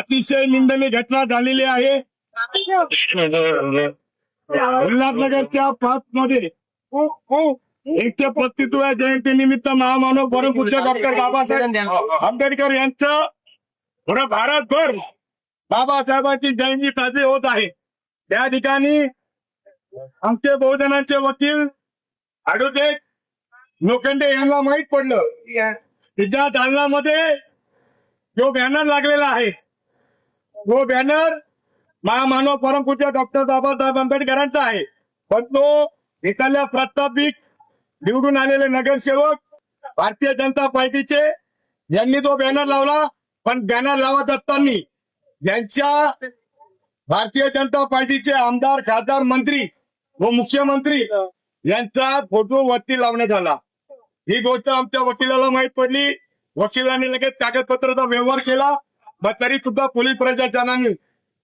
अतिशय निंदनीय घटना झालेली आहे. उल्हासनगरच्या 5 मध्ये 135व्या जयंतीनिमित्त महामानव परमपूज्य डॉक्टर बाबासाहेब आंबेडकर यांचं पुढे भारतभर बाबासाहेबांची जयंती साजरी होत आहे. त्या ठिकाणी आमचे बहुजनांचे वकील ॲडव्होकेट लोखंडे यांना माहित पडलं की ज्या दालनामध्ये जो बॅनर लागलेला आहे तो बॅनर महामानव परमपूज्य डॉक्टर बाबासाहेब आंबेडकरांचा आहे, पण तो इथल्या प्रस्थापित निवडून आलेले नगरसेवक भारतीय जनता पार्टीचे यांनी तो बॅनर लावला. पण बॅनर लावत असताना यांच्या भारतीय जनता पार्टीचे आमदार, खासदार, मंत्री व मुख्यमंत्री यांचा फोटो वरती लावण्यात आला. ही गोष्ट आमच्या वकिलाला माहित पडली. वकिलांनी लगेच कागदपत्राचा व्यवहार केला, पण तरी सुद्धा पोलीस प्रशासनाने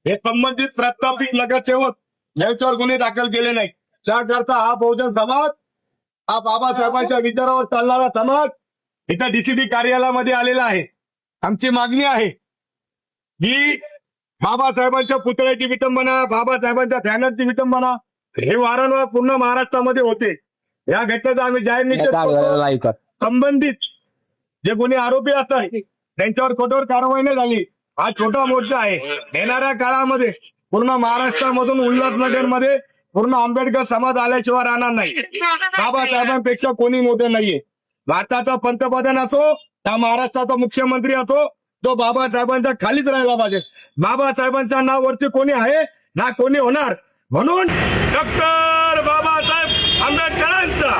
हे संबंधित प्रस्थापित नगरसेवक यांच्यावर गुन्हे दाखल केले नाही. त्याकरता हा बहुजन समाज, हा बाबासाहेबांच्या विचारावर चालणारा समाज इथं डीसीडी कार्यालयामध्ये आलेला आहे. आमची मागणी आहे की बाबासाहेबांच्या पुतळ्याची विटंबना, बाबासाहेबांच्या बॅनरची विटंबना हे वारंवार पूर्ण महाराष्ट्रामध्ये होते. या घटनेचा आम्ही जाहीर निषेध करतो. संबंधित जे गुन्हे आरोपी असतात त्यांच्यावर कठोर कारवाई नाही झाली. हा छोटा मोर्चा आहे. येणाऱ्या काळामध्ये पूर्ण महाराष्ट्रामधून उल्हासनगरमध्ये पूर्ण आंबेडकर समाज आल्याशिवाय राहणार नाही. बाबासाहेबांपेक्षा कोणी मोठे नाहीये. भारताचा पंतप्रधान असो त्या महाराष्ट्राचा मुख्यमंत्री असो, तो बाबासाहेबांच्या खालीच राहिला पाहिजे. बाबासाहेबांच्या नाव वरती कोणी आहे ना कोणी होणार, म्हणून डॉक्टर बाबासाहेब आंबेडकरांचा